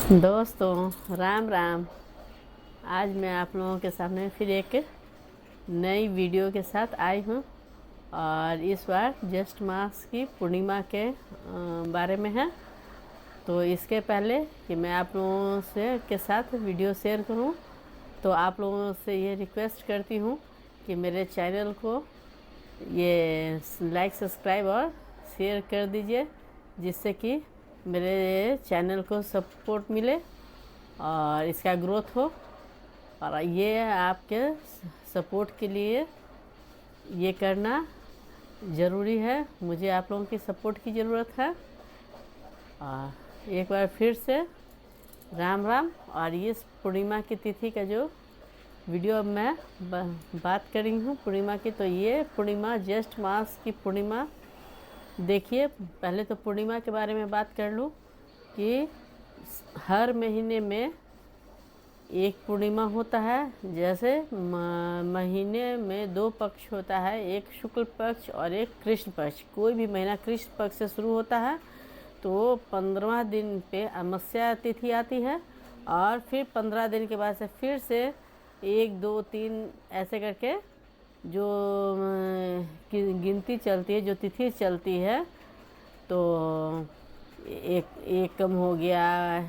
दोस्तों राम राम। आज मैं आप लोगों के सामने फिर एक नई वीडियो के साथ आई हूँ और इस बार ज्येष्ठ मास की पूर्णिमा के बारे में है। तो इसके पहले कि मैं आप लोगों से के साथ वीडियो शेयर करूँ तो आप लोगों से ये रिक्वेस्ट करती हूँ कि मेरे चैनल को ये लाइक सब्सक्राइब और शेयर कर दीजिए, जिससे कि मेरे चैनल को सपोर्ट मिले और इसका ग्रोथ हो। और ये आपके सपोर्ट के लिए ये करना ज़रूरी है, मुझे आप लोगों की सपोर्ट की ज़रूरत है। और एक बार फिर से राम राम। और इस पूर्णिमा की तिथि का जो वीडियो अब मैं बात कर रही हूँ पूर्णिमा की, तो ये पूर्णिमा ज्येष्ठ मास की पूर्णिमा। देखिए, पहले तो पूर्णिमा के बारे में बात कर लूँ कि हर महीने में एक पूर्णिमा होता है। जैसे महीने में दो पक्ष होता है, एक शुक्ल पक्ष और एक कृष्ण पक्ष। कोई भी महीना कृष्ण पक्ष से शुरू होता है तो 15वां दिन पे अमावस्या तिथि आती है और फिर 15 दिन के बाद से फिर से 1 2 3 ऐसे करके जो गिनती चलती है, जो तिथि चलती है, तो एक कम हो गया,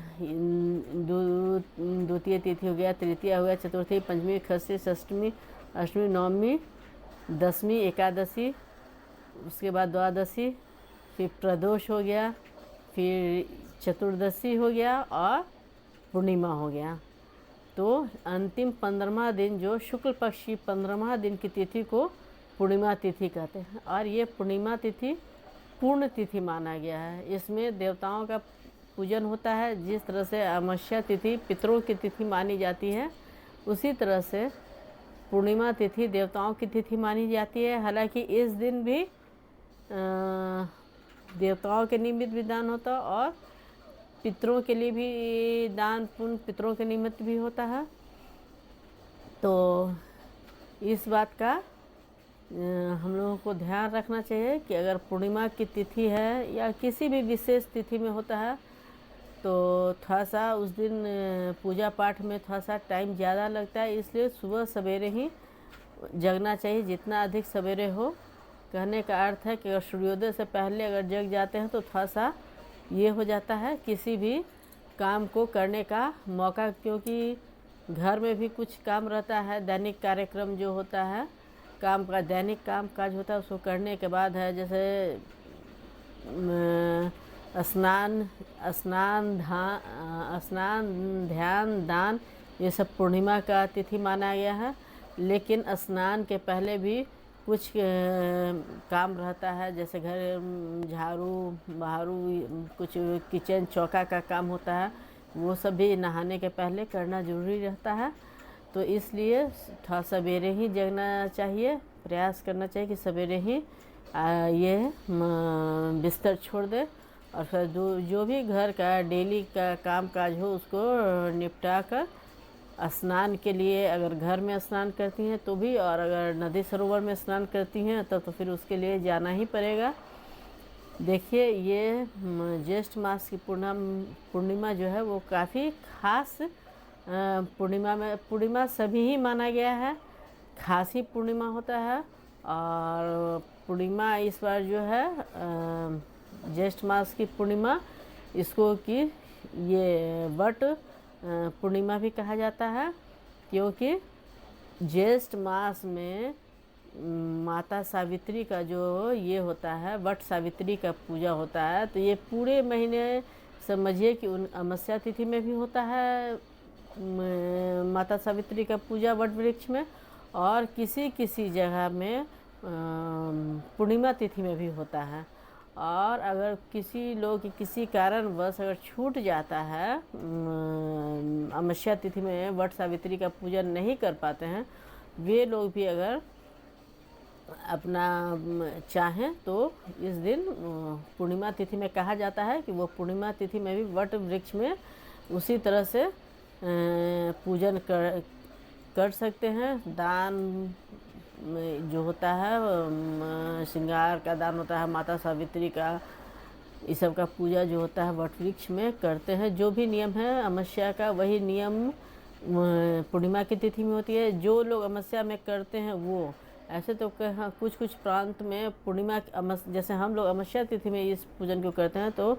द्वितीय तिथि हो गया, तृतीय हो गया, चतुर्थी, पंचमी, षष्ठी, षष्ठमी, अष्टमी, नवमी, दसवीं, एकादशी, उसके बाद द्वादशी, फिर प्रदोष हो गया, फिर चतुर्दशी हो गया और पूर्णिमा हो गया। तो अंतिम 15वां दिन जो शुक्ल पक्ष की 15वां दिन की तिथि को पूर्णिमा तिथि कहते हैं। और ये पूर्णिमा तिथि पूर्ण तिथि माना गया है। इसमें देवताओं का पूजन होता है। जिस तरह से अमावस्या तिथि पितरों की तिथि मानी जाती है, उसी तरह से पूर्णिमा तिथि देवताओं की तिथि मानी जाती है। हालांकि इस दिन भी देवताओं के निमित्त भी दान होता है और पितरों के लिए भी दान पुण्य पितरों के निमित्त भी होता है। तो इस बात का हम लोगों को ध्यान रखना चाहिए कि अगर पूर्णिमा की तिथि है या किसी भी विशेष तिथि में होता है तो थोड़ा सा उस दिन पूजा पाठ में थोड़ा सा टाइम ज़्यादा लगता है, इसलिए सुबह सवेरे ही जगना चाहिए, जितना अधिक सवेरे हो। कहने का अर्थ है कि अगर सूर्योदय से पहले अगर जग जाते हैं तो थोड़ा सा ये हो जाता है किसी भी काम को करने का मौका, क्योंकि घर में भी कुछ काम रहता है, दैनिक कार्यक्रम जो होता है, काम का दैनिक काम काज होता है, उसको करने के बाद है जैसे स्नान ध्यान दान, ये सब पूर्णिमा का तिथि माना गया है। लेकिन स्नान के पहले भी कुछ काम रहता है, जैसे घर झाड़ू बहारू, कुछ किचन चौका का काम होता है, वो सब भी नहाने के पहले करना ज़रूरी रहता है। तो इसलिए थोड़ा सवेरे ही जगना चाहिए, प्रयास करना चाहिए कि सवेरे ही ये बिस्तर छोड़ दे और फिर जो भी घर का डेली का काम काज हो उसको निपटा कर स्नान के लिए, अगर घर में स्नान करती हैं तो भी, और अगर नदी सरोवर में स्नान करती हैं तब तो फिर उसके लिए जाना ही पड़ेगा। देखिए, ये ज्येष्ठ मास की पूर्णिमा जो है वो काफ़ी खास पूर्णिमा सभी ही माना गया है, खास ही पूर्णिमा होता है। और पूर्णिमा इस बार जो है ज्येष्ठ मास की पूर्णिमा, इसको कि ये वट पूर्णिमा भी कहा जाता है, क्योंकि ज्येष्ठ मास में माता सावित्री का जो ये होता है, वट सावित्री का पूजा होता है। तो ये पूरे महीने समझिए कि उन अमावस्या तिथि में भी होता है माता सावित्री का पूजा वट वृक्ष में, और किसी किसी जगह में पूर्णिमा तिथि में भी होता है। और अगर किसी लोग किसी कारणवश अगर छूट जाता है अमावस्या तिथि में वट सावित्री का पूजन नहीं कर पाते हैं, वे लोग भी अगर अपना चाहें तो इस दिन पूर्णिमा तिथि में कहा जाता है कि वो पूर्णिमा तिथि में भी वट वृक्ष में उसी तरह से पूजन कर सकते हैं। दान जो होता है श्रृंगार का दान होता है, माता सावित्री का इस सब का पूजा जो होता है वट वृक्ष में करते हैं। जो भी नियम है अमावस्या का वही नियम पूर्णिमा की तिथि में होती है। जो लोग अमावस्या में करते हैं वो ऐसे तो हाँ, कुछ कुछ प्रांत में पूर्णिमा जैसे हम लोग अमावस्या तिथि में इस पूजन को करते हैं तो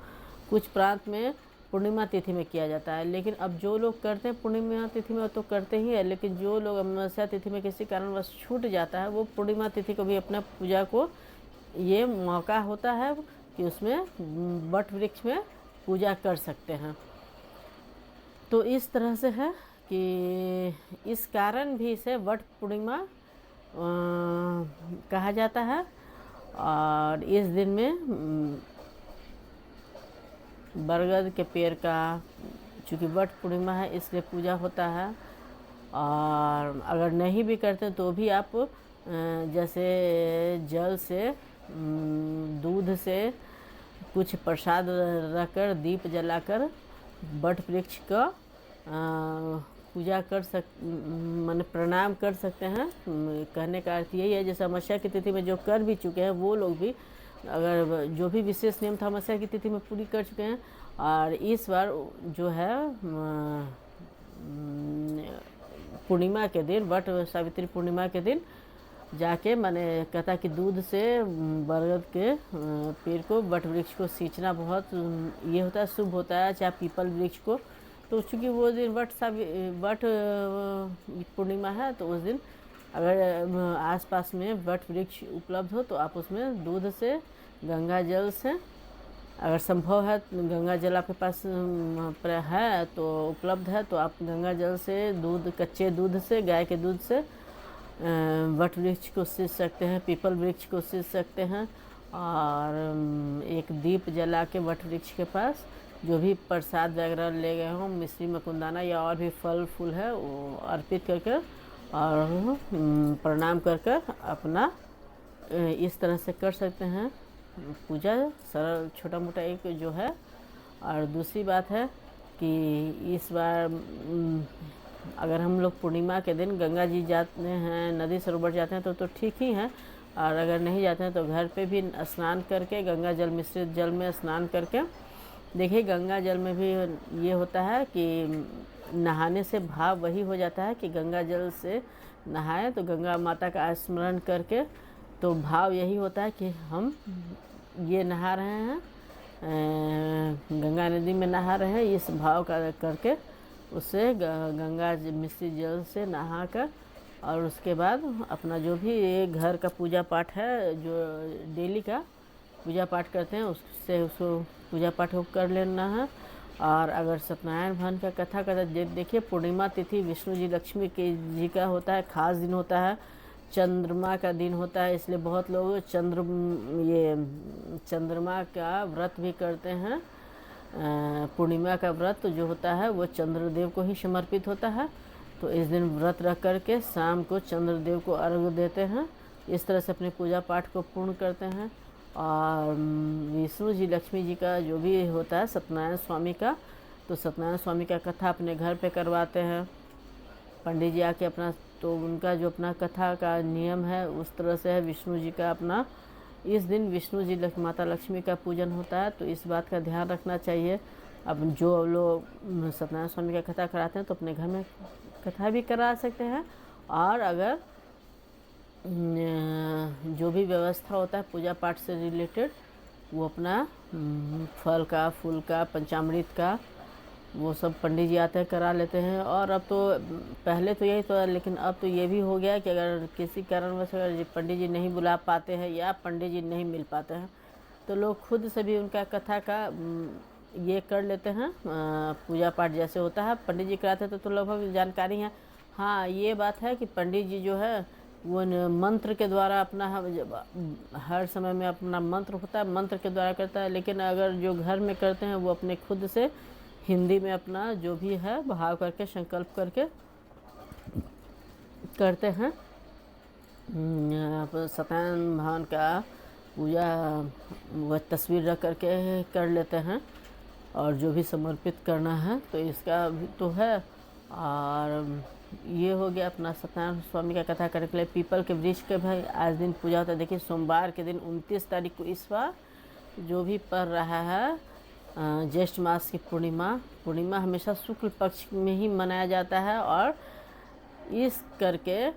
कुछ प्रांत में पूर्णिमा तिथि में किया जाता है। लेकिन अब जो लोग करते हैं पूर्णिमा तिथि में तो करते ही है, लेकिन जो लोग अमावस्या तिथि में किसी कारणवश छूट जाता है वो पूर्णिमा तिथि को भी अपना पूजा को ये मौका होता है कि उसमें वट वृक्ष में पूजा कर सकते हैं। तो इस तरह से है कि इस कारण भी इसे वट पूर्णिमा कहा जाता है। और इस दिन में बरगद के पेड़ का चूँकि वट पूर्णिमा है इसलिए पूजा होता है। और अगर नहीं भी करते तो भी आप जैसे जल से दूध से कुछ प्रसाद रखकर दीप जलाकर वट वृक्ष का पूजा कर माने प्रणाम कर सकते हैं। कहने का अर्थ यही है जैसे अमावस्या की तिथि में जो कर भी चुके हैं वो लोग भी अगर जो भी विशेष नियम था अमावस्या की तिथि में पूरी कर चुके हैं। और इस बार जो है पूर्णिमा के दिन वट सावित्री पूर्णिमा के दिन जाके मैंने कहता कि दूध से बरगद के पेड़ को वट वृक्ष को सींचना बहुत ये होता है, शुभ होता है। चाहे पीपल वृक्ष को, तो चूँकि वो दिन वट पूर्णिमा है तो उस दिन अगर आसपास में वट वृक्ष उपलब्ध हो तो आप उसमें दूध से गंगा जल से अगर संभव है गंगा जल आपके पास है तो उपलब्ध है तो आप गंगा जल से दूध कच्चे दूध से गाय के दूध से वट वृक्ष को सींच सकते हैं, पीपल वृक्ष को सींच सकते हैं। और एक दीप जला के वट वृक्ष के पास जो भी प्रसाद वगैरह ले गए हों मिश्री मकुंदाना या और भी फल फूल है वो अर्पित करके और प्रणाम कर अपना इस तरह से कर सकते हैं पूजा। सरल छोटा मोटा एक जो है। और दूसरी बात है कि इस बार अगर हम लोग पूर्णिमा के दिन गंगा जी जाते हैं, नदी सरोवर जाते हैं तो ठीक ही है। और अगर नहीं जाते हैं तो घर पे भी स्नान करके गंगा जल मिश्रित जल में स्नान करके देखिए गंगा जल में भी ये होता है कि नहाने से भाव वही हो जाता है कि गंगा जल से नहाए तो गंगा माता का स्मरण करके तो भाव यही होता है कि हम ये नहा रहे हैं गंगा नदी में नहा रहे हैं, इस भाव का करके उससे गंगा मिश्रित जल से नहाकर और उसके बाद अपना जो भी घर का पूजा पाठ है जो डेली का पूजा पाठ करते हैं उससे उसको पूजा पाठ को कर लेना है। और अगर सत्यनारायण भगवान का कथा करते देखिए पूर्णिमा तिथि विष्णु जी लक्ष्मी के जी का होता है, खास दिन होता है, चंद्रमा का दिन होता है, इसलिए बहुत लोग चंद्रमा का व्रत भी करते हैं। पूर्णिमा का व्रत जो होता है वो चंद्रदेव को ही समर्पित होता है। तो इस दिन व्रत रख करके शाम को चंद्रदेव को अर्घ्य देते हैं, इस तरह से अपने पूजा पाठ को पूर्ण करते हैं। और विष्णु जी लक्ष्मी जी का जो भी होता है सत्यनारायण स्वामी का, तो सत्यनारायण स्वामी का कथा अपने घर पे करवाते हैं पंडित जी आके अपना, तो उनका जो अपना कथा का नियम है उस तरह से है। विष्णु जी का अपना इस दिन विष्णु जी माता लक्ष्मी का पूजन होता है, तो इस बात का ध्यान रखना चाहिए। अब जो लोग सत्यनारायण स्वामी का कथा कराते हैं तो अपने घर में कथा भी करा सकते हैं। और अगर जो भी व्यवस्था होता है पूजा पाठ से रिलेटेड वो अपना फल का फूल का पंचामृत का वो सब पंडित जी आते हैं करा लेते हैं। और अब तो पहले तो यही तो, लेकिन अब तो ये भी हो गया कि अगर किसी कारणवश अगर पंडित जी नहीं बुला पाते हैं या पंडित जी नहीं मिल पाते हैं तो लोग खुद से भी उनका कथा का ये कर लेते हैं। पूजा पाठ जैसे होता है पंडित जी कराते हैं तो लगभग जानकारी है। हाँ ये बात है कि पंडित जी जो है वो मंत्र के द्वारा अपना हर समय में अपना मंत्र होता है, मंत्र के द्वारा करता है। लेकिन अगर जो घर में करते हैं वो अपने खुद से हिंदी में अपना जो भी है भाव करके संकल्प करके करते हैं। सत्यनारायण भगवान का पूजा वह तस्वीर रख करके कर लेते हैं और जो भी समर्पित करना है तो इसका भी तो है। और ये हो गया अपना सत्यनारायण स्वामी का कथा करने के लिए। पीपल के वृक्ष के भाई आज दिन पूजा होता है। देखिए सोमवार के दिन 29 तारीख को इस बार जो भी पड़ रहा है ज्येष्ठ मास की पूर्णिमा हमेशा शुक्ल पक्ष में ही मनाया जाता है, और इस करके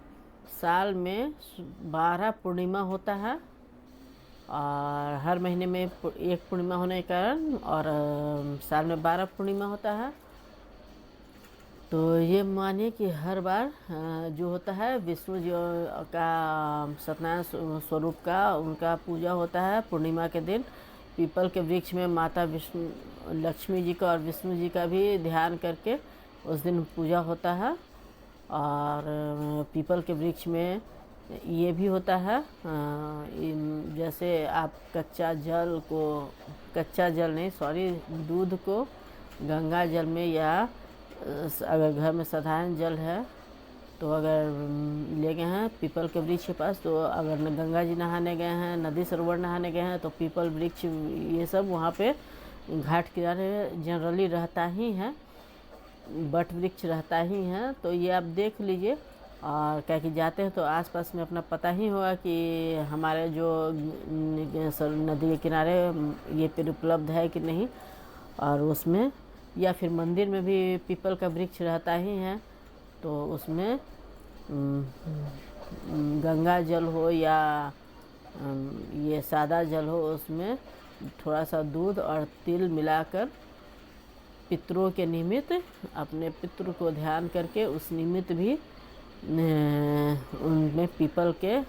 साल में 12 पूर्णिमा होता है, और हर महीने में एक पूर्णिमा होने के कारण और साल में 12 पूर्णिमा होता है। तो ये मानिए कि हर बार जो होता है विष्णु जी का सत्यनारायण स्वरूप का उनका पूजा होता है पूर्णिमा के दिन। पीपल के वृक्ष में माता विष्णु लक्ष्मी जी का और विष्णु जी का भी ध्यान करके उस दिन पूजा होता है। और पीपल के वृक्ष में ये भी होता है, जैसे आप कच्चा जल नहीं सॉरी दूध को गंगा जल में, या अगर घर में साधारण जल है तो अगर ले गए हैं पीपल के वृक्ष के पास, तो अगर गंगा जी नहाने गए हैं, नदी सरोवर नहाने गए हैं, तो पीपल वृक्ष ये सब वहाँ पे घाट किनारे जनरली रहता ही है, बट वृक्ष रहता ही है। तो ये आप देख लीजिए, और क्या कि जाते हैं तो आसपास में अपना पता ही होगा कि हमारे जो नदी के किनारे ये पेड़ उपलब्ध है कि नहीं, और उसमें या फिर मंदिर में भी पीपल का वृक्ष रहता ही है, तो उसमें गंगा जल हो या ये सादा जल हो, उसमें थोड़ा सा दूध और तिल मिलाकर पितरों के निमित्त, अपने पितृ को ध्यान करके उस निमित्त भी उनमें पीपल के,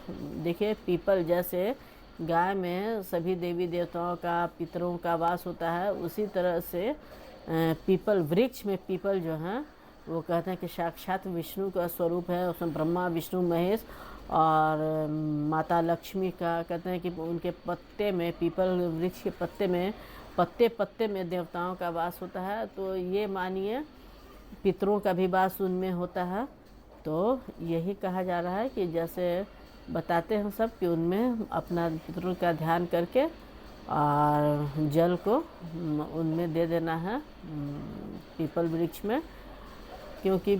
देखिए पीपल जैसे गाय में सभी देवी देवताओं का पितरों का वास होता है, उसी तरह से पीपल वृक्ष में पीपल जो हैं वो कहते हैं कि साक्षात विष्णु का स्वरूप है। उसमें ब्रह्मा विष्णु महेश और माता लक्ष्मी का कहते हैं कि उनके पत्ते में, पीपल वृक्ष के पत्ते में, पत्ते में देवताओं का वास होता है। तो ये मानिए पितरों का भी वास उनमें होता है। तो यही कहा जा रहा है कि जैसे बताते हैं सब कि उनमें अपना पितरों का ध्यान करके और जल को उनमें दे देना है पीपल वृक्ष में। क्योंकि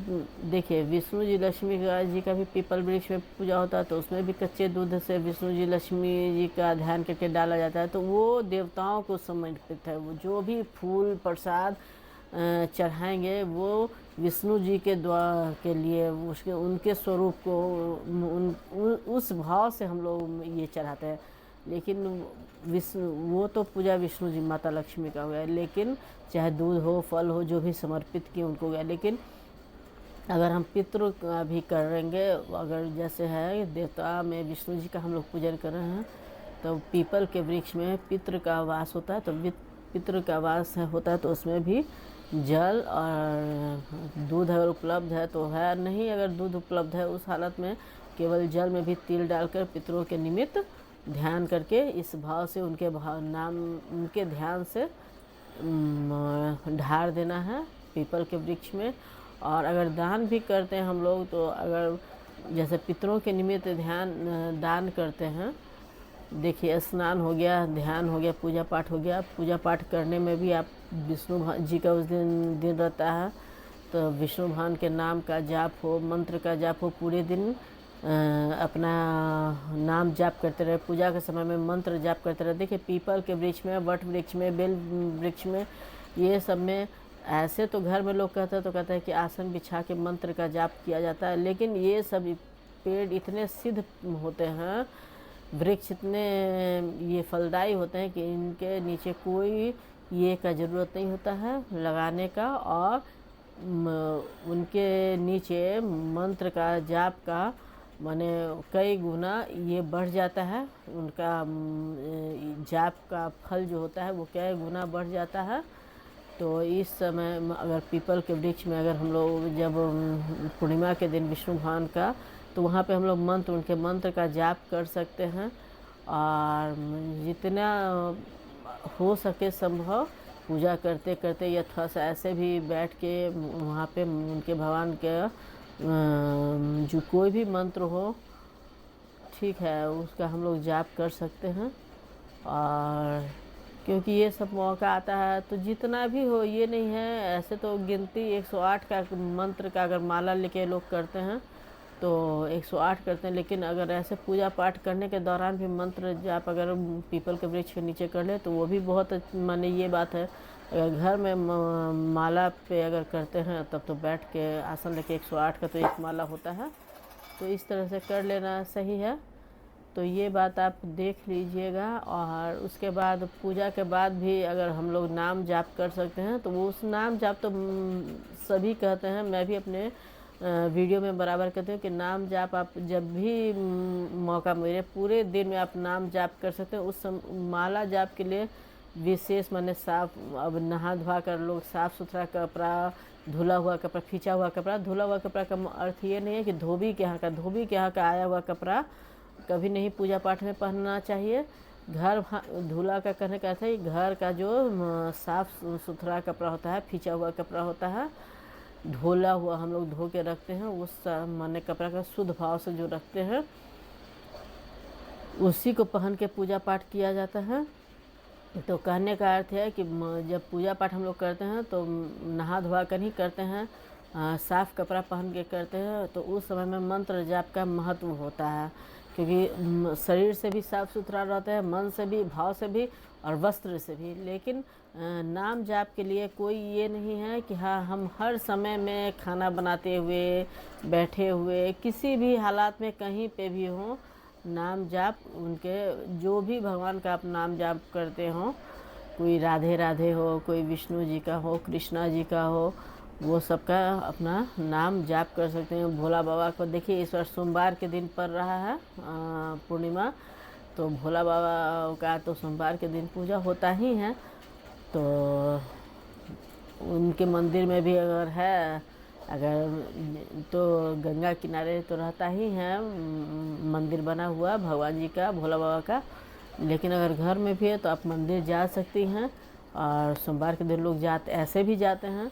देखिए विष्णु जी लक्ष्मी जी का भी पीपल वृक्ष में पूजा होता है, तो उसमें भी कच्चे दूध से विष्णु जी लक्ष्मी जी का ध्यान करके डाला जाता है। तो वो देवताओं को समर्पित है, वो जो भी फूल प्रसाद चढ़ाएंगे वो विष्णु जी के द्वारा के लिए, उसके उनके स्वरूप को उस भाव से हम लोग ये चढ़ाते हैं। लेकिन विष्णु वो तो पूजा विष्णु जी माता लक्ष्मी का हो गया, लेकिन चाहे दूध हो फल हो जो भी समर्पित किए उनको गया। लेकिन अगर हम पितृ का भी करेंगे, अगर जैसे है देवता में विष्णु जी का हम लोग पूजन कर रहे हैं, तो पीपल के वृक्ष में पितृ का वास होता है। तो पितृ का वास होता है तो उसमें भी जल और दूध अगर उपलब्ध है तो है, नहीं अगर दूध उपलब्ध है उस हालत में केवल जल में भी तिल डालकर पितरों के निमित्त ध्यान करके इस भाव से उनके नाम उनके ध्यान से ढार देना है पीपल के वृक्ष में। और अगर दान भी करते हैं हम लोग, तो अगर जैसे पितरों के निमित्त दान करते हैं, देखिए स्नान हो गया, ध्यान हो गया, पूजा पाठ हो गया। पूजा पाठ करने में भी आप विष्णु जी का उस दिन रहता है, तो विष्णु भगवान के नाम का जाप हो, मंत्र का जाप हो, पूरे दिन अपना नाम जाप करते रहे। पूजा के समय में मंत्र जाप करते रहे। देखिए पीपल के वृक्ष में, वट वृक्ष में, बेल वृक्ष में, ये सब में ऐसे तो घर में लोग कहते हैं तो कहते हैं कि आसन बिछा के मंत्र का जाप किया जाता है, लेकिन ये सब पेड़ इतने सिद्ध होते हैं, वृक्ष इतने ये फलदायी होते हैं कि इनके नीचे कोई ये का ज़रूरत नहीं होता है लगाने का, और उनके नीचे मंत्र का जाप का माने कई गुना ये बढ़ जाता है। उनका जाप का फल जो होता है वो कई गुना बढ़ जाता है। तो इस समय अगर पीपल के वृक्ष में अगर हम लोग जब पूर्णिमा के दिन विष्णु भगवान का, तो वहाँ पे हम लोग उनके मंत्र का जाप कर सकते हैं, और जितना हो सके संभव पूजा करते करते या थोड़ा सा ऐसे भी बैठ के वहाँ पे उनके भगवान के जो कोई भी मंत्र हो ठीक है उसका हम लोग जाप कर सकते हैं। और क्योंकि ये सब मौका आता है तो जितना भी हो, ये नहीं है ऐसे तो गिनती 108 का मंत्र का अगर माला लेके लोग करते हैं तो 108 करते हैं। लेकिन अगर ऐसे पूजा पाठ करने के दौरान भी मंत्र जाप अगर पीपल के वृक्ष के नीचे कर ले तो वो भी बहुत माने ये बात है। अगर घर में माला पे अगर करते हैं तब तो बैठ के आसन लेके 108 का तो एक माला होता है, तो इस तरह से कर लेना सही है। तो ये बात आप देख लीजिएगा। और उसके बाद पूजा के बाद भी अगर हम लोग नाम जाप कर सकते हैं तो वो उस नाम जाप तो सभी कहते हैं, मैं भी अपने वीडियो में बराबर कहती हूँ कि नाम जाप आप जब भी मौका मिले पूरे दिन में आप नाम जाप कर सकते हैं। उस माला जाप के लिए विशेष माने साफ, अब नहा धोवा कर लोग साफ़ सुथरा कपड़ा, धुला हुआ कपड़ा, खींचा हुआ कपड़ा, धुला हुआ कपड़ा का अर्थ ये नहीं है कि धोबी के यहाँ का आया हुआ कपड़ा कभी नहीं पूजा पाठ में पहनना चाहिए। घर धुला का कहने का अर्थ है घर का जो साफ़ सुथरा कपड़ा होता है, खींचा हुआ कपड़ा होता है, धोला हुआ हम लोग धो के रखते हैं, उस माने कपड़ा का शुद्ध भाव से जो रखते हैं उसी को पहन के पूजा पाठ किया जाता है। तो कहने का अर्थ है कि जब पूजा पाठ हम लोग करते हैं तो नहा धोवा कर ही करते हैं, साफ़ कपड़ा पहन के करते हैं। तो उस समय में मंत्र जाप का महत्व होता है, क्योंकि शरीर से भी साफ़ सुथरा रहता है, मन से भी, भाव से भी और वस्त्र से भी। लेकिन नाम जाप के लिए कोई ये नहीं है कि हाँ हम हर समय में खाना बनाते हुए, बैठे हुए, किसी भी हालात में कहीं पे भी हों, नाम जाप उनके जो भी भगवान का आप नाम जाप करते हो, कोई राधे राधे हो, कोई विष्णु जी का हो, कृष्णा जी का हो, वो सबका अपना नाम जाप कर सकते हैं। भोला बाबा को देखिए इस बार सोमवार के दिन पड़ रहा है पूर्णिमा, तो भोला बाबा का तो सोमवार के दिन पूजा होता ही है। तो उनके मंदिर में भी अगर है, अगर तो गंगा किनारे तो रहता ही है मंदिर बना हुआ भगवान जी का, भोला बाबा का। लेकिन अगर घर में भी है तो आप मंदिर जा सकती हैं, और सोमवार के दिन लोग जाते, ऐसे भी जाते हैं।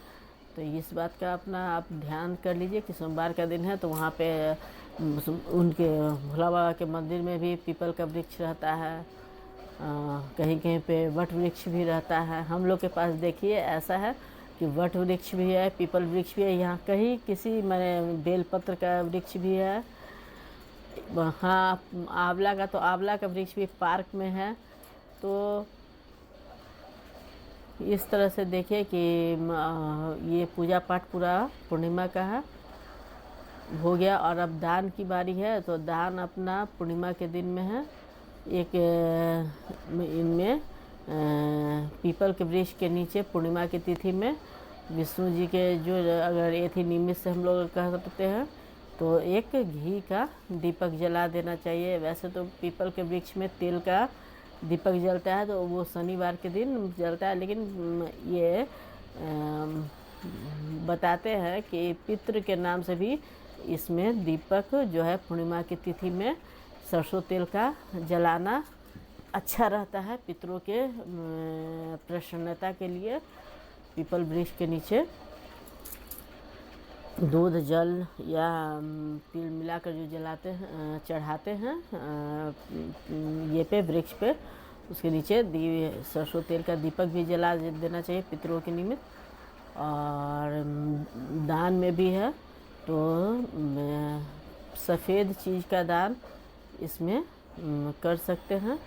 तो इस बात का अपना आप ध्यान कर लीजिए कि सोमवार का दिन है तो वहाँ पे उनके भोला बाबा के मंदिर में भी पीपल का वृक्ष रहता है, कहीं कहीं पे वट वृक्ष भी रहता है। हम लोग के पास देखिए ऐसा है कि वट वृक्ष भी है, पीपल वृक्ष भी है, यहाँ कहीं किसी मैंने बेलपत्र का वृक्ष भी है। हाँ, आंवला का, तो आंवला का वृक्ष भी पार्क में है। तो इस तरह से देखिए कि ये पूजा पाठ पूरा पूर्णिमा का है हो गया। और अब दान की बारी है, तो दान अपना पूर्णिमा के दिन में है। एक इनमें पीपल के वृक्ष के नीचे पूर्णिमा की तिथि में विष्णु जी के जो अगर एथी निमित्त से हम लोग कह सकते हैं तो एक घी का दीपक जला देना चाहिए। वैसे तो पीपल के वृक्ष में तेल का दीपक जलता है तो वो शनिवार के दिन जलता है, लेकिन ये बताते हैं कि पितृ के नाम से भी इसमें दीपक जो है पूर्णिमा की तिथि में सरसों तेल का जलाना अच्छा रहता है पितरों के प्रसन्नता के लिए। पीपल वृक्ष के नीचे दूध जल या तिल मिलाकर जो जलाते हैं, चढ़ाते हैं ये पे वृक्ष पे, उसके नीचे सरसों तेल का दीपक भी जला देना चाहिए पितरों के निमित्त। और दान में भी है तो सफ़ेद चीज़ का दान इसमें कर सकते हैं,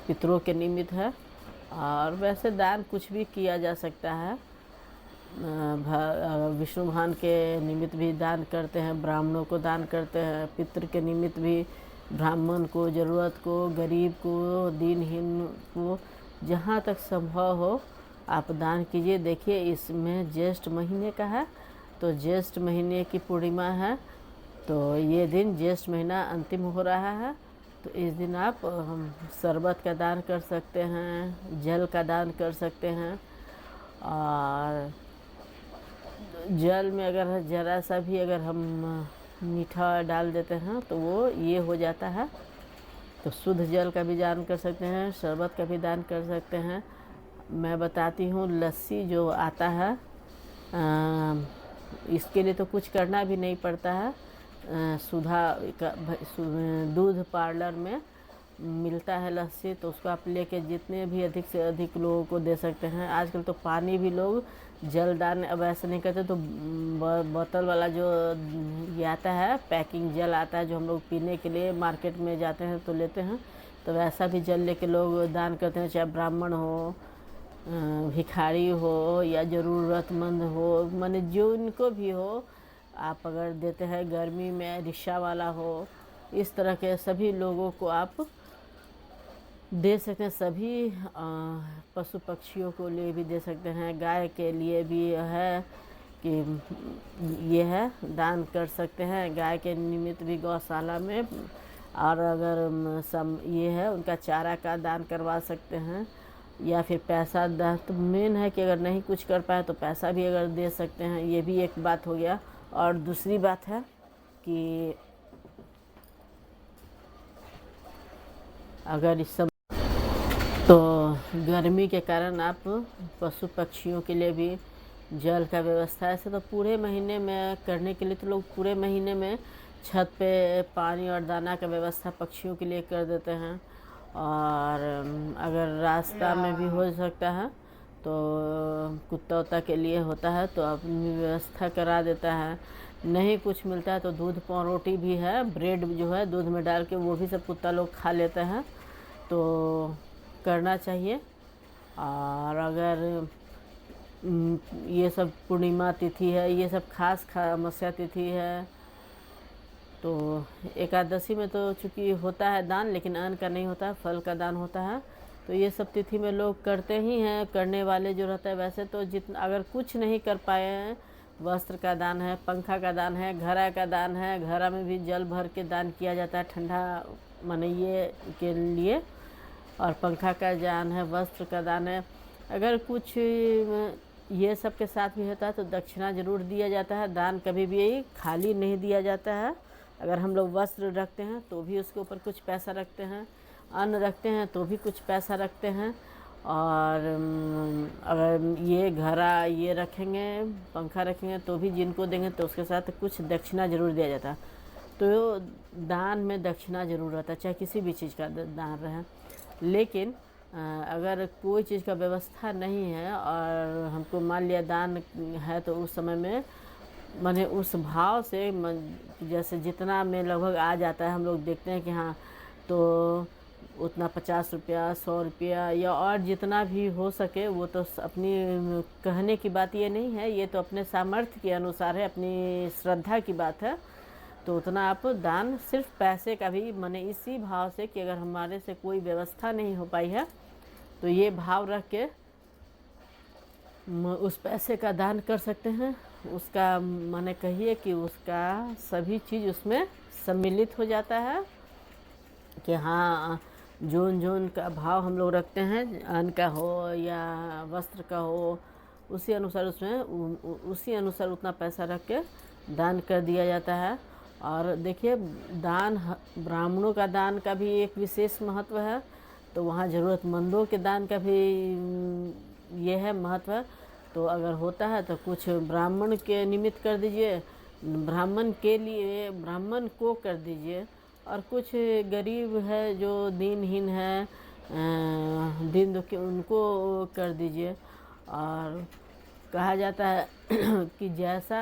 पितरों के निमित्त है। और वैसे दान कुछ भी किया जा सकता है, विष्णु भगवान के निमित्त भी दान करते हैं, ब्राह्मणों को दान करते हैं, पितृ के निमित्त भी ब्राह्मण को, ज़रूरत को, गरीब को, दीनहीन को, जहाँ तक संभव हो आप दान कीजिए। देखिए इसमें ज्येष्ठ महीने का है, तो ज्येष्ठ महीने की पूर्णिमा है, तो ये दिन ज्येष्ठ महीना अंतिम हो रहा है। तो इस दिन आप शरबत का दान कर सकते हैं, जल का दान कर सकते हैं। और जल में अगर ज़रा सा भी अगर हम मीठा डाल देते हैं तो वो ये हो जाता है। तो शुद्ध जल का भी दान कर सकते हैं, शरबत का भी दान कर सकते हैं। मैं बताती हूँ, लस्सी जो आता है इसके लिए तो कुछ करना भी नहीं पड़ता है। सुधा का दूध पार्लर में मिलता है लस्सी, तो उसको आप लेके जितने भी अधिक से अधिक लोगों को दे सकते हैं। आजकल तो पानी भी लोग जल दान अब ऐसा नहीं करते, तो बोतल वाला जो ये आता है पैकिंग जल आता है जो हम लोग पीने के लिए मार्केट में जाते हैं तो लेते हैं, तो वैसा भी जल लेके लोग दान करते हैं, चाहे ब्राह्मण हो, भिखारी हो या ज़रूरतमंद हो, माने जो इनको भी हो, आप अगर देते हैं, गर्मी में रिक्शा वाला हो, इस तरह के सभी लोगों को आप दे सकते हैं। सभी पशु पक्षियों को लिए भी दे सकते हैं, गाय के लिए भी है कि ये है दान कर सकते हैं, गाय के निमित्त भी गौशाला में, और अगर ये है उनका चारा का दान करवा सकते हैं, या फिर पैसा दान। तो मेन है कि अगर नहीं कुछ कर पाए तो पैसा भी अगर दे सकते हैं, ये भी एक बात हो गया। और दूसरी बात है कि अगर इस सब तो गर्मी के कारण आप पशु पक्षियों के लिए भी जल का व्यवस्था, ऐसे तो पूरे महीने में करने के लिए तो लोग पूरे महीने में छत पे पानी और दाना का व्यवस्था पक्षियों के लिए कर देते हैं। और अगर रास्ता में भी हो सकता है तो कुत्ता उत्ता के लिए होता है तो अपनी व्यवस्था करा देता है। नहीं कुछ मिलता है तो दूध पाव रोटी भी है, ब्रेड जो है दूध में डाल के वो भी सब कुत्ता लोग खा लेते हैं, तो करना चाहिए। और अगर ये सब पूर्णिमा तिथि है, ये सब खास अमावस्या तिथि है, तो एकादशी में तो चूँकि होता है दान, लेकिन अन्न का नहीं होता है, फल का दान होता है। तो ये सब तिथि में लोग करते ही हैं, करने वाले जो रहता है। वैसे तो जितना अगर कुछ नहीं कर पाए हैं, वस्त्र का दान है, पंखा का दान है, घड़ा का दान है, घड़ा में भी जल भर के दान किया जाता है ठंडा माने ये के लिए, और पंखा का दान है, वस्त्र का दान है। अगर कुछ ये सब के साथ भी होता है तो दक्षिणा ज़रूर दिया जाता है। दान कभी भी खाली नहीं दिया जाता है। अगर हम लोग वस्त्र रखते हैं तो भी उसके ऊपर कुछ पैसा रखते हैं, अन्न रखते हैं तो भी कुछ पैसा रखते हैं, और अगर ये घड़ा ये रखेंगे, पंखा रखेंगे तो भी जिनको देंगे तो उसके साथ कुछ दक्षिणा ज़रूर दिया जाता है। तो दान में दक्षिणा ज़रूर रहता है, चाहे किसी भी चीज़ का दान रहे। लेकिन अगर कोई चीज़ का व्यवस्था नहीं है और हमको मान लिया दान है, तो उस समय में माने उस भाव से जैसे जितना में लगभग आ जाता है, हम लोग देखते हैं कि हाँ तो उतना 50 रुपया 100 रुपया या और जितना भी हो सके, वो तो अपनी कहने की बात ये नहीं है, ये तो अपने सामर्थ्य के अनुसार है, अपनी श्रद्धा की बात है। तो उतना आप दान सिर्फ पैसे का भी माने इसी भाव से कि अगर हमारे से कोई व्यवस्था नहीं हो पाई है तो ये भाव रख के उस पैसे का दान कर सकते हैं। उसका माने कहिए कि उसका सभी चीज़ उसमें सम्मिलित हो जाता है कि हाँ जोन जोन का भाव हम लोग रखते हैं, अन्न का हो या वस्त्र का हो, उसी अनुसार उसमें उसी अनुसार उतना पैसा रख के दान कर दिया जाता है। और देखिए दान, ब्राह्मणों का दान का भी एक विशेष महत्व है, तो वहाँ ज़रूरतमंदों के दान का भी ये है महत्व। तो अगर होता है तो कुछ ब्राह्मण के निमित्त कर दीजिए, ब्राह्मण के लिए ब्राह्मण को कर दीजिए, और कुछ गरीब है जो दीनहीन है, दीन दुखी, उनको कर दीजिए। और कहा जाता है कि जैसा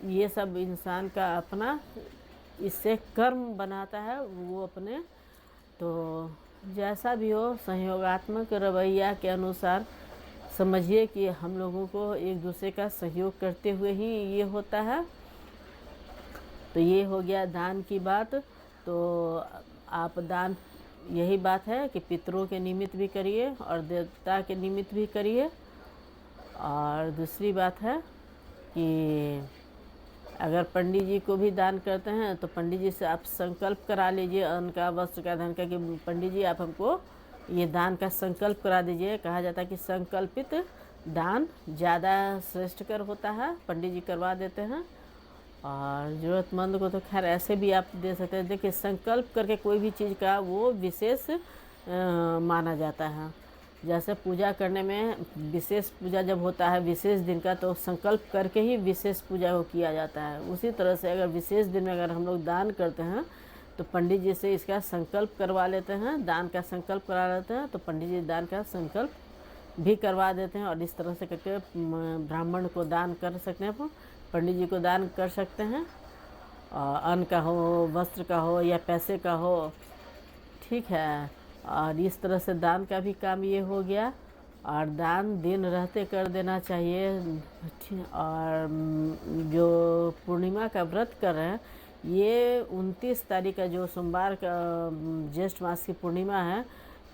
ये सब इंसान का अपना इससे कर्म बनाता है वो अपने, तो जैसा भी हो सहयोगात्मक रवैया के अनुसार समझिए कि हम लोगों को एक दूसरे का सहयोग करते हुए ही ये होता है। तो ये हो गया दान की बात। तो आप दान, यही बात है कि पितरों के निमित्त भी करिए और देवता के निमित्त भी करिए। और दूसरी बात है कि अगर पंडित जी को भी दान करते हैं तो पंडित जी से आप संकल्प करा लीजिए अन्न का, वस्त्र का, धन का, कि पंडित जी आप हमको ये दान का संकल्प करा दीजिए। कहा जाता है कि संकल्पित दान ज़्यादा श्रेष्ठकर होता है, पंडित जी करवा देते हैं। और ज़रूरतमंद को तो खैर ऐसे भी आप दे सकते हैं। देखिए संकल्प करके कोई भी चीज़ का वो विशेष माना जाता है। जैसे पूजा करने में विशेष पूजा जब होता है विशेष दिन का, तो संकल्प करके ही विशेष पूजा को किया जाता है। उसी तरह से अगर विशेष दिन में अगर हम लोग दान करते हैं तो पंडित जी से इसका संकल्प करवा लेते हैं, दान का संकल्प करा लेते हैं, तो पंडित जी दान का संकल्प भी करवा देते हैं और इस तरह से करके ब्राह्मण को दान कर सकते हैं, पंडित जी को दान कर सकते हैं। अन्न का हो, वस्त्र का हो या पैसे का हो, ठीक है। और इस तरह से दान का भी काम ये हो गया। और दान दिन रहते कर देना चाहिए। और जो पूर्णिमा का व्रत कर रहे हैं, ये 29 तारीख का जो सोमवार का ज्येष्ठ मास की पूर्णिमा है,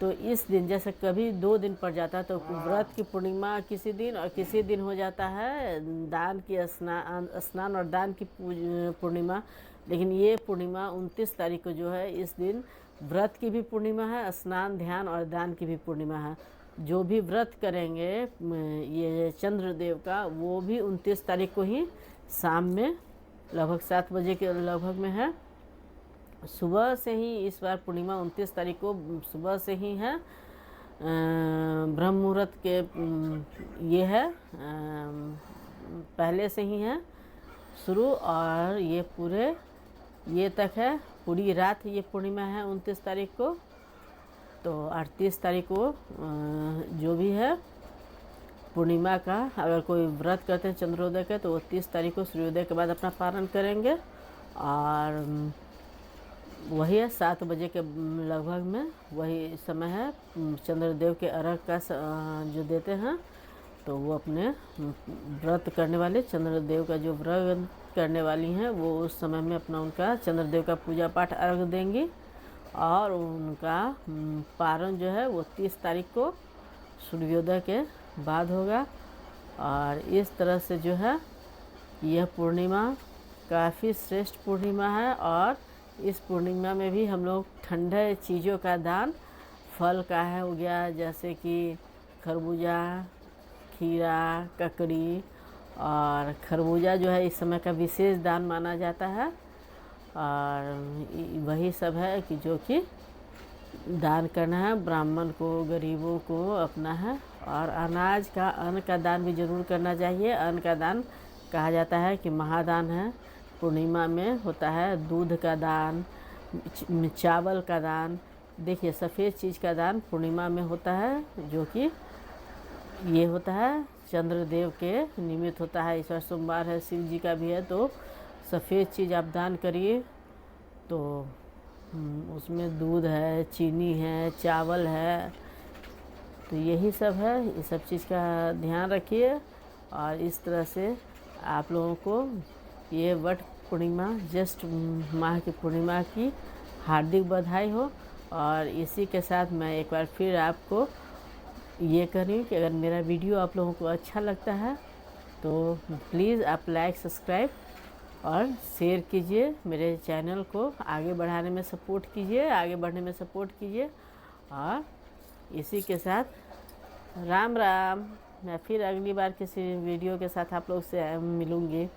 तो इस दिन जैसे कभी 2 दिन पड़ जाता है तो व्रत की पूर्णिमा किसी दिन और किसी दिन हो जाता है दान की स्नान और दान की पूर्णिमा। लेकिन ये पूर्णिमा 29 तारीख को जो है, इस दिन व्रत की भी पूर्णिमा है, स्नान ध्यान और दान की भी पूर्णिमा है। जो भी व्रत करेंगे ये चंद्रदेव का, वो भी 29 तारीख को ही शाम में लगभग 7 बजे के लगभग में है। सुबह से ही इस बार पूर्णिमा 29 तारीख को सुबह से ही है। ब्रह्म मुहूर्त के ये है, पहले से ही है शुरू, और ये पूरे ये तक है, पूरी रात ये पूर्णिमा है 29 तारीख को। तो 38 तारीख को जो भी है पूर्णिमा का, अगर कोई व्रत करते हैं चंद्रोदय के, तो वो 30 तारीख को सूर्योदय के बाद अपना पारण करेंगे। और वही है 7 बजे के लगभग में वही समय है चंद्रदेव के अर्घ का जो देते हैं। तो वो अपने व्रत करने वाले चंद्रदेव का जो व्रत करने वाली हैं, वो उस समय में अपना उनका चंद्रदेव का पूजा पाठ अर्घ देंगी। और उनका पारण जो है वो 30 तारीख को सूर्योदय के बाद होगा। और इस तरह से जो है यह पूर्णिमा काफ़ी श्रेष्ठ पूर्णिमा है। और इस पूर्णिमा में भी हम लोग ठंडे चीज़ों का दान, फल का है हो गया, जैसे कि खरबूजा, खीरा, ककड़ी। और खरबूजा जो है इस समय का विशेष दान माना जाता है। और वही सब है कि जो कि दान करना है, ब्राह्मण को, गरीबों को अपना है। और अनाज का, अन्न का दान भी जरूर करना चाहिए। अन्न का दान कहा जाता है कि महादान है। पूर्णिमा में होता है दूध का दान, चावल का दान। देखिए सफ़ेद चीज़ का दान पूर्णिमा में होता है, जो कि ये होता है चंद्रदेव के निमित्त होता है। इस बार सोमवार है, शिव जी का भी है, तो सफ़ेद चीज़ आप दान करिए। तो उसमें दूध है, चीनी है, चावल है, तो यही सब है। ये सब चीज़ का ध्यान रखिए। और इस तरह से आप लोगों को ये वट पूर्णिमा, ज्येष्ठ माह की पूर्णिमा की हार्दिक बधाई हो। और इसी के साथ मैं एक बार फिर आपको ये करूँ कि अगर मेरा वीडियो आप लोगों को अच्छा लगता है तो प्लीज़ आप लाइक, सब्सक्राइब और शेयर कीजिए। मेरे चैनल को आगे बढ़ाने में सपोर्ट कीजिए, आगे बढ़ने में सपोर्ट कीजिए। और इसी के साथ राम राम। मैं फिर अगली बार किसी वीडियो के साथ आप लोग से मिलूँगी।